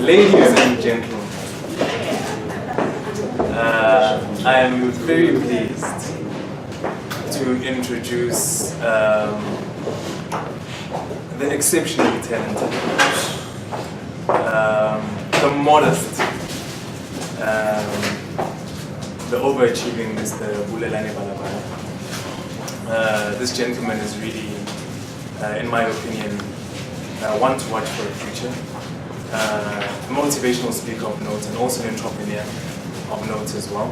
Ladies and gentlemen, I am very pleased to introduce the exceptionally talented, the modest, the overachieving Mr. Bulelani Balabala. This gentleman is really, in my opinion, one to watch for the future. A motivational speaker of note and also an entrepreneur of note as well.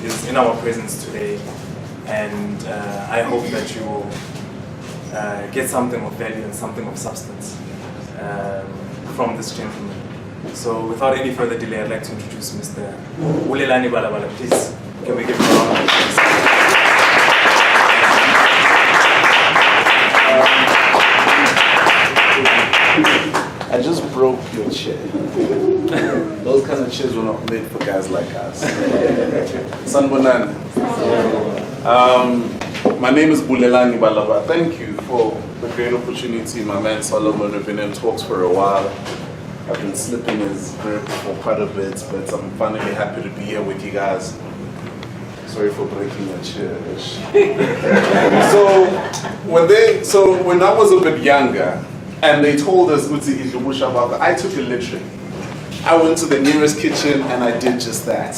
He is in our presence today, and I hope that you will get something of value and something of substance from this gentleman. So without any further delay, I'd like to introduce Mr. Bulelani Balabala. Please, can we give him a round of applause? I just broke your chair. Those kind of chairs were not made for guys like us. Sanbonani. My name is Bulelani Balabala. Thank you for the great opportunity. My man Solomon, we've been in talks for a while. I've been slipping his grip for quite a bit, but I'm finally happy to be here with you guys. Sorry for breaking your chair. So when I was a bit younger, and they told us I took it literally. I went to the nearest kitchen and I did just that.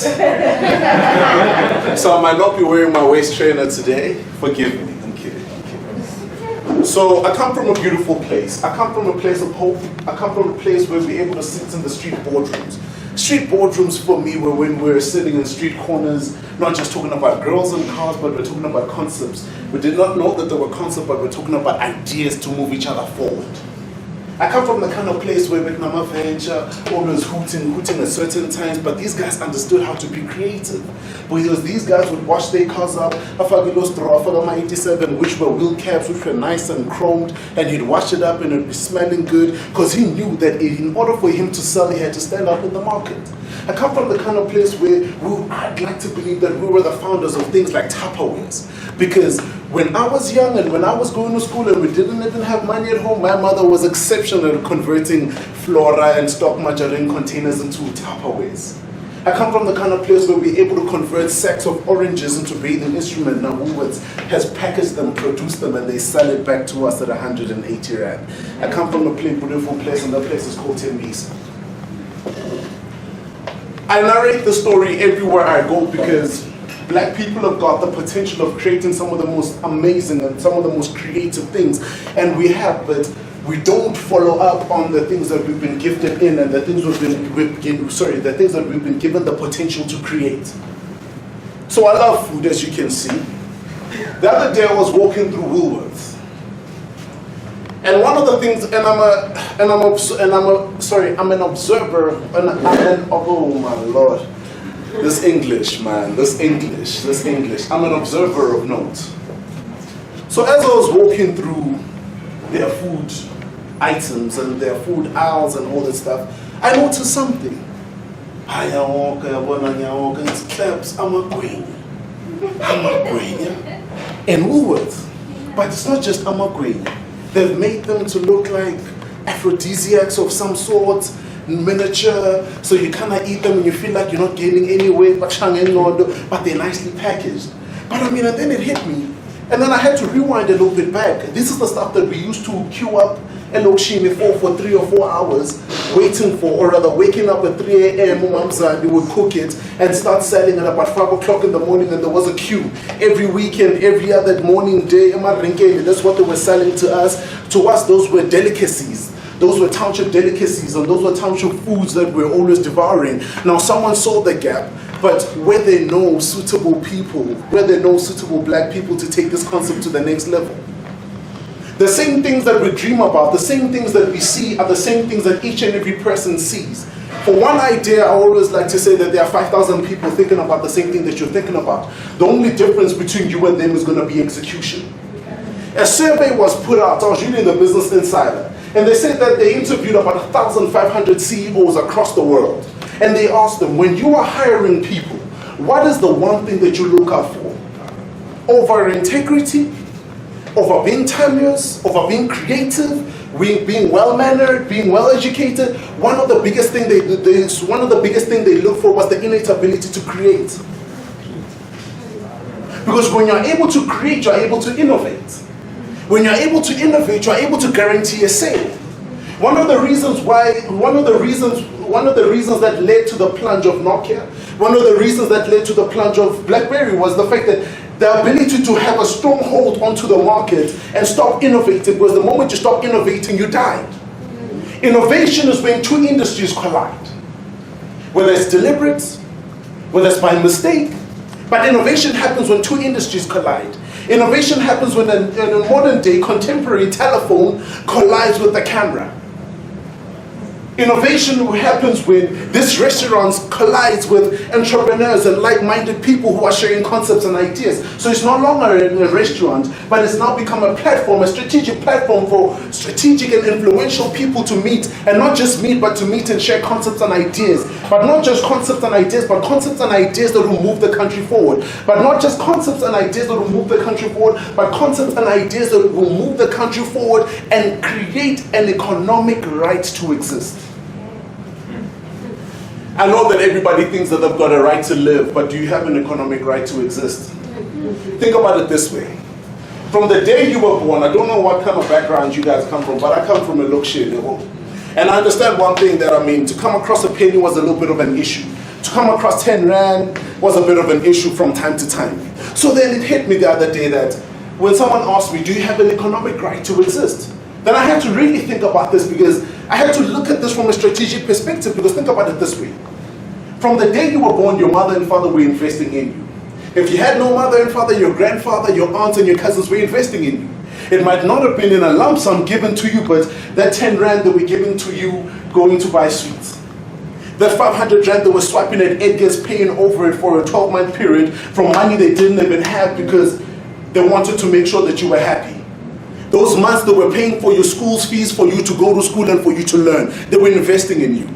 So I might not be wearing my waist trainer today. Forgive me. I'm kidding. So I come from a beautiful place. I come from a place of hope. I come from a place where we're able to sit in the street boardrooms. Street boardrooms for me were when we're sitting in street corners, not just talking about girls and cars, but we're talking about concepts. We did not know that there were concepts, but we're talking about ideas to move each other forward. I come from the kind of place where Vietnam venture, always hooting at certain times, but these guys understood how to be creative. Because these guys would wash their cars up, my 87, which were wheel caps, which were nice and chromed, and he'd wash it up and it'd be smelling good, because he knew that in order for him to sell, he had to stand up in the market. I come from the kind of place where I'd like to believe that we were the founders of things like Tupperwares. Because when I was young and when I was going to school and we didn't even have money at home, my mother was exceptional at converting flora and stock margarine containers into Tupperwares. I come from the kind of place where we're able to convert sacks of oranges into bathing instruments. Now Woolworths has packaged them, produced them, and they sell it back to us at 180 Rand. I come from a beautiful place, and that place is called Tembisa. I narrate the story everywhere I go because Black people have got the potential of creating some of the most amazing and some of the most creative things, and we have, but we don't follow up on the things that we've been gifted in and the things the things that we've been given the potential to create. So I love food, as you can see. The other day I was walking through Woolworths, and one of the things, I'm an observer, oh my Lord. This English, man, this English. I'm an observer of note. So as I was walking through their food items and their food aisles and all this stuff, I noticed something. It's clubs, I'm a queen. And Woolworths. But it's not just queen. They've made them to look like aphrodisiacs of some sort, miniature, so you kind of eat them and you feel like you're not gaining any weight, but they're nicely packaged. But and then it hit me, and then I had to rewind a little bit back. This is the stuff that we used to queue up Eloshimi for 3 or 4 hours, waiting for, or rather waking up at 3 a.m. We would cook it and start selling it about 5 o'clock in the morning, and there was a queue every weekend, every other morning day. That's what they were selling to us. To us, those were delicacies. Those were township delicacies, and those were township foods that we're always devouring. Now, someone saw the gap, but where they know suitable people, where they know suitable Black people to take this concept to the next level. The same things that we dream about, the same things that we see are the same things that each and every person sees. For one idea, I always like to say that there are 5,000 people thinking about the same thing that you're thinking about. The only difference between you and them is going to be execution. A survey was put out, I was reading the Business Insider, and they said that they interviewed about 1,500 CEOs across the world. And they asked them, when you are hiring people, what is the one thing that you look out for? Over integrity, over being timeless, over being creative, being well-mannered, being well-educated. One of the biggest things they look for was the innate ability to create. Because when you're able to create, you're able to innovate. When you're able to innovate, you're able to guarantee a sale. One of the reasons that led to the plunge of Nokia, one of the reasons that led to the plunge of BlackBerry was the fact that the ability to have a strong hold onto the market and stop innovating, because the moment you stop innovating, you die. Innovation is when two industries collide. Whether it's deliberate, whether it's by mistake, but innovation happens when two industries collide. Innovation happens when a modern day contemporary telephone collides with the camera. Innovation happens when this restaurant collides with entrepreneurs and like-minded people who are sharing concepts and ideas. So it's no longer a restaurant, but it's now become a platform, a strategic platform for strategic and influential people to meet, and not just meet, but to meet and share concepts and ideas. But not just concepts and ideas, but concepts and ideas that will move the country forward. But not just concepts and ideas that will move the country forward, but concepts and ideas that will move the country forward and create an economic right to exist. I know that everybody thinks that they've got a right to live, but do you have an economic right to exist? Think about it this way. From the day you were born, I don't know what kind of background you guys come from, but I come from a Lokshire level. And I understand one thing, that to come across a penny was a little bit of an issue. To come across 10 Rand was a bit of an issue from time to time. So then it hit me the other day that when someone asked me, do you have an economic right to exist? Then I had to really think about this, because I had to look at this from a strategic perspective, because think about it this way. From the day you were born, your mother and father were investing in you. If you had no mother and father, your grandfather, your aunts and your cousins were investing in you. It might not have been in a lump sum given to you, but that 10 Rand that were given to you going to buy sweets. That 500 Rand that was swiping at Edgar's, paying over it for a 12-month period from money they didn't even have because they wanted to make sure that you were happy. Those months they were paying for your school's fees, for you to go to school and for you to learn. They were investing in you.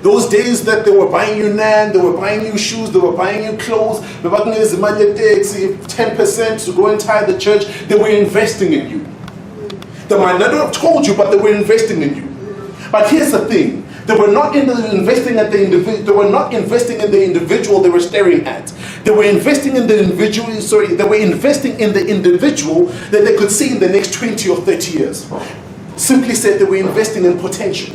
Those days that they were buying you naan, they were buying you shoes, they were buying you clothes, they were buying you 10% to go and tie the church, they were investing in you. They might not have told you, but they were investing in you. But here's the thing, they were not investing in the individual they were staring at. They were investing in the individual, they were investing in the individual that they could see in the next 20 or 30 years. Simply said, they were investing in potential.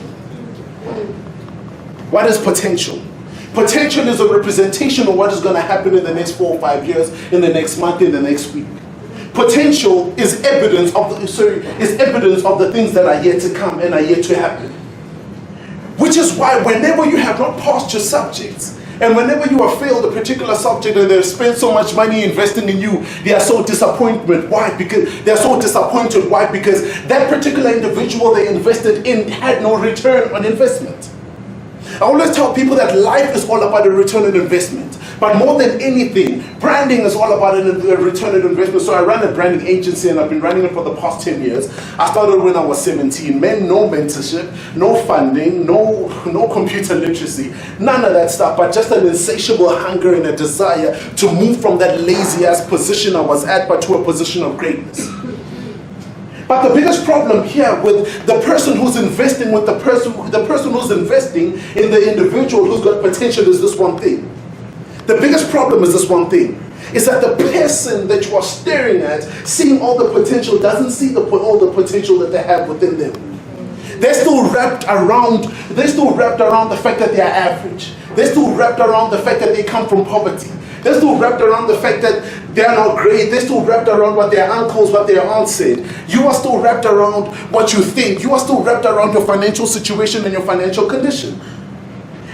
What is potential? Potential is a representation of what is going to happen in the next 4 or 5 years, in the next month, in the next week. Potential is evidence of the things that are yet to come and are yet to happen. Which is why whenever you have not passed your subjects, and whenever you have failed a particular subject and they've spent so much money investing in you, they are so disappointed. Why? Because that particular individual they invested in had no return on investment. I always tell people that life is all about a return on investment. But more than anything, branding is all about a return on investment. So I run a branding agency and I've been running it for the past 10 years. I started when I was 17. No mentorship, no funding, no computer literacy, none of that stuff, but just an insatiable hunger and a desire to move from that lazy ass position I was at, but to a position of greatness. But the biggest problem here with the person who's investing with the person who's investing in the individual who's got potential is this one thing. The biggest problem is this one thing. Is that the person that you are staring at, seeing all the potential, doesn't see all the potential that they have within them. They're still wrapped around the fact that they are average. They're still wrapped around the fact that they come from poverty. They're still wrapped around the fact that they are not great. They're still wrapped around what their uncles, what their aunts said. You are still wrapped around what you think. You are still wrapped around your financial situation and your financial condition.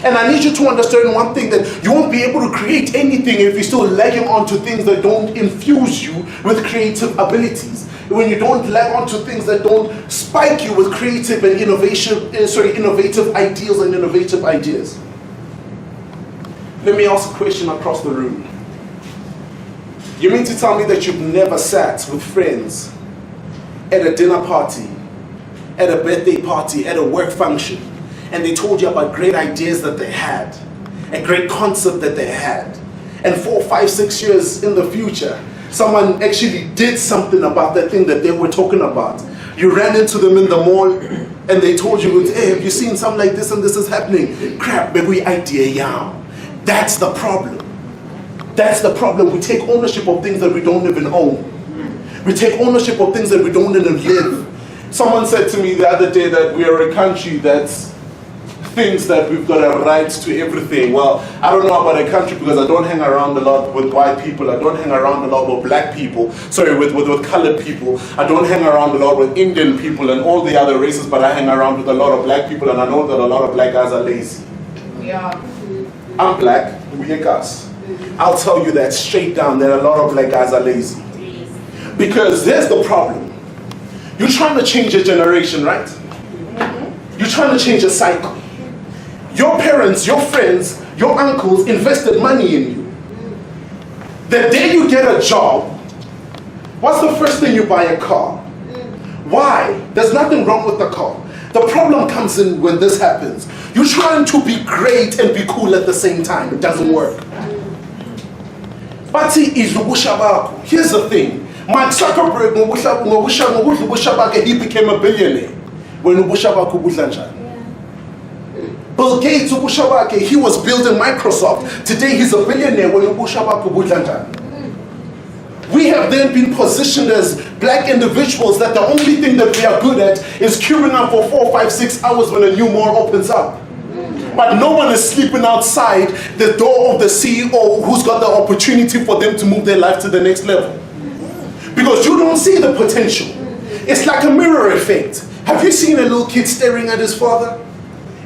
And I need you to understand one thing, that you won't be able to create anything if you're still lagging on to things that don't infuse you with creative abilities. When you don't lag on to things that don't spike you with creative and innovative ideals and innovative ideas. Let me ask a question across the room. You mean to tell me that you've never sat with friends at a dinner party, at a birthday party, at a work function, and they told you about great ideas that they had, a great concept that they had, and 4, 5, 6 years in the future, Someone actually did something about that thing that they were talking about. You ran into them in the mall and they told you, hey, have you seen something like this and this is happening? Crap, baby, idea, yeah. That's the problem. That's the problem. We take ownership of things that we don't even own. We take ownership of things that we don't even live. Someone said to me the other day that we are a country that's thinks that we've got a right to everything. Well, I don't know about a country because I don't hang around a lot with white people. I don't hang around a lot with black people. Sorry, with colored people. I don't hang around a lot with Indian people and all the other races, but I hang around with a lot of black people, and I know that a lot of black guys are lazy. Yeah. I'm black, we're guys. I'll tell you that straight down, that a lot of black guys are lazy. Because there's the problem. You're trying to change a generation, right? You're trying to change a cycle. Your parents, your friends, your uncles invested money in you. The day you get a job, what's the first thing you buy? A car. Why? There's nothing wrong with the car. The problem comes in when this happens. You're trying to be great and be cool at the same time. It doesn't work. But here's the thing. Mark Zuckerberg, he became a billionaire when Bill Gates, he was building Microsoft. Today he's a billionaire. We have then been positioned as black individuals that the only thing that we are good at is queuing up for 4, 5, 6 hours when a new mall opens up. But no one is sleeping outside the door of the CEO who's got the opportunity for them to move their life to the next level. Because you don't see the potential. It's like a mirror effect. Have you seen a little kid staring at his father?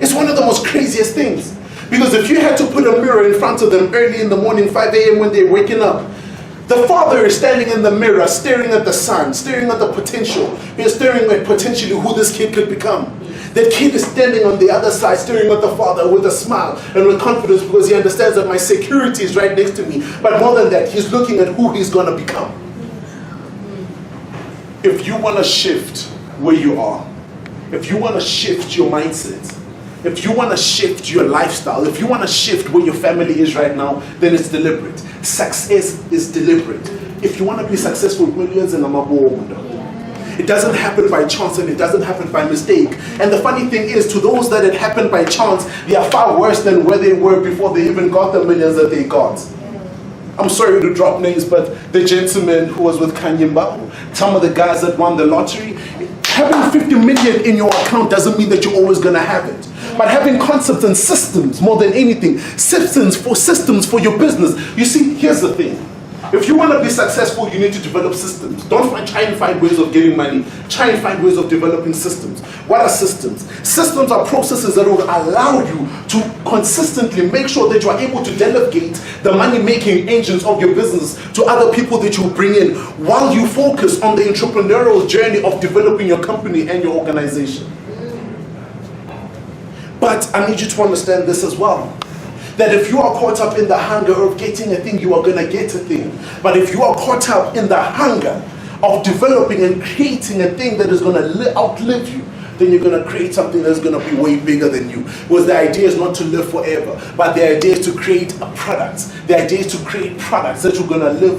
It's one of the most craziest things. Because if you had to put a mirror in front of them early in the morning, 5 a.m. when they're waking up, the father is standing in the mirror, staring at the sun, staring at the potential. He's staring at potentially who this kid could become. The kid is standing on the other side, staring at the father with a smile and with confidence because he understands that my security is right next to me. But more than that, he's looking at who he's going to become. If you want to shift where you are, if you want to shift your mindset, if you want to shift your lifestyle, if you want to shift where your family is right now, then it's deliberate. Success is deliberate. If you want to be successful, millions in a it doesn't happen by chance and it doesn't happen by mistake. And the funny thing is, to those that it happened by chance, they are far worse than where they were before they even got the millions that they got. I'm sorry to drop names, but the gentleman who was with Kanye Mbao, some of the guys that won the lottery, having 50 million in your account doesn't mean that you're always going to have it. But having concepts and systems more than anything, systems for your business. You see, here's the thing. If you want to be successful, you need to develop systems. Don't try and find ways of getting money. Try and find ways of developing systems. What are systems? Systems are processes that will allow you to consistently make sure that you are able to delegate the money-making engines of your business to other people that you bring in while you focus on the entrepreneurial journey of developing your company and your organization. But I need you to understand this as well. That if you are caught up in the hunger of getting a thing, you are going to get a thing. But if you are caught up in the hunger of developing and creating a thing that is going to outlive you, then you're going to create something that's going to be way bigger than you. Because the idea is not to live forever, but the idea is to create a product. The idea is to create products that you're going to live,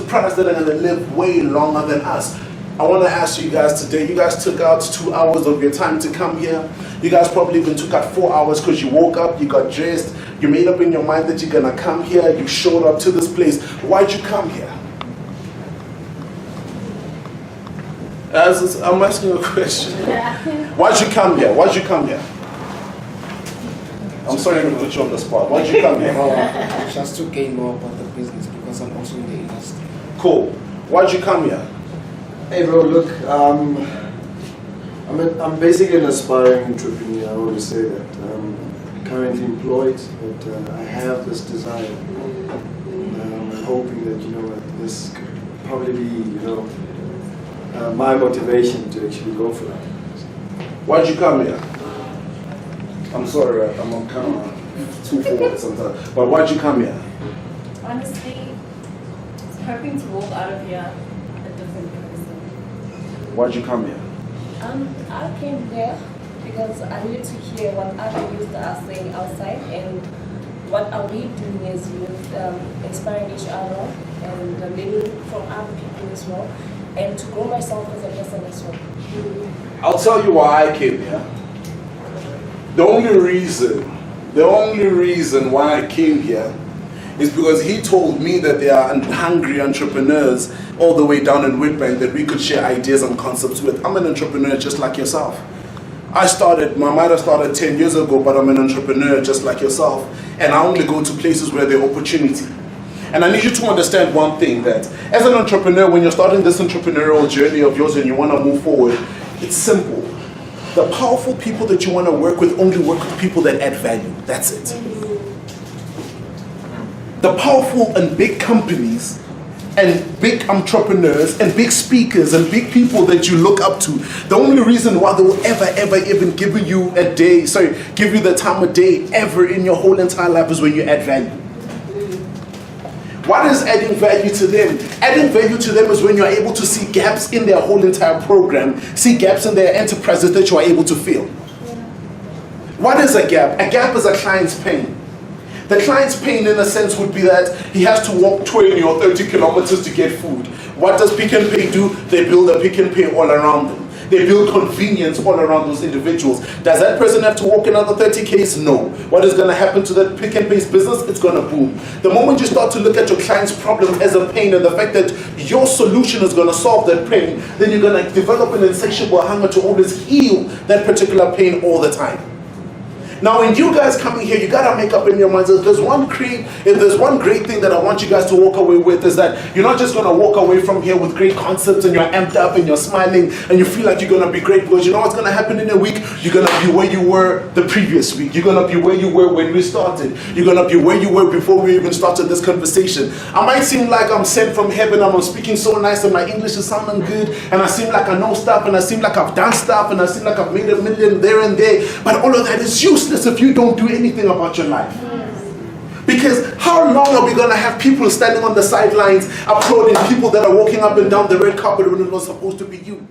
products that are going to live way longer than us. I want to ask you guys today, you guys took out 2 hours of your time to come here. You guys probably even took out 4 hours because you woke up, you got dressed, you made up in your mind that you're going to come here, you showed up to this place. Why'd you come here? I'm asking you a question. Why'd you come here? Why'd you come here? I'm sorry to put you on the spot. Why'd you come here? Just to gain more about the business because I'm also in the industry. Cool. Why'd you come here? Hey bro, look, I'm basically an aspiring entrepreneur. I always say that. I'm currently employed, but I have this desire. I'm hoping that this could probably be my motivation to actually go for it. Why'd you come here? I'm sorry, I'm on camera too forward sometimes. But why'd you come here? Honestly, hoping to walk out of here a different person. Why'd you come here? I came here because I need to hear what other youth are saying outside, and what are we doing is with inspiring each other and learning from other people as well, and to grow myself as a person as well. I'll tell you why I came here. The only reason why I came here is because he told me that there are hungry entrepreneurs all the way down in Witbank that we could share ideas and concepts with. I'm an entrepreneur just like yourself. My mother started 10 years ago, but I'm an entrepreneur just like yourself. And I only go to places where there's opportunity. And I need you to understand one thing, that as an entrepreneur, when you're starting this entrepreneurial journey of yours and you want to move forward, it's simple. The powerful people that you want to work with only work with people that add value. That's it. The powerful and big companies and big entrepreneurs and big speakers and big people that you look up to, the only reason why they will ever even give you the time of day ever in your whole entire life is when you add value. What is adding value to them? Adding value to them is when you're able to see gaps in their whole entire program, see gaps in their enterprises that you are able to fill. What is a gap? A gap is a client's pain. The client's pain, in a sense, would be that he has to walk 20 or 30 kilometers to get food. What does Pick n Pay do? They build a Pick n Pay all around them. They build convenience all around those individuals. Does that person have to walk another 30 k's? No. What is going to happen to that Pick n Pay's business? It's going to boom. The moment you start to look at your client's problem as a pain and the fact that your solution is going to solve that pain, then you're going to develop an insatiable hunger to always heal that particular pain all the time. Now, when you guys coming here, you gotta make up in your minds. If there's one great thing that I want you guys to walk away with, is that you're not just gonna walk away from here with great concepts and you're amped up and you're smiling and you feel like you're gonna be great, because you know what's gonna happen in a week? You're gonna be where you were the previous week. You're gonna be where you were when we started. You're gonna be where you were before we even started this conversation. I might seem like I'm sent from heaven, I'm speaking so nice and my English is sounding good, and I seem like I know stuff, and I seem like I've done stuff, and I seem like I've made $1 million there and there, but all of that is useless if you don't do anything about your life. Because how long are we going to have people standing on the sidelines applauding people that are walking up and down the red carpet when it was supposed to be you?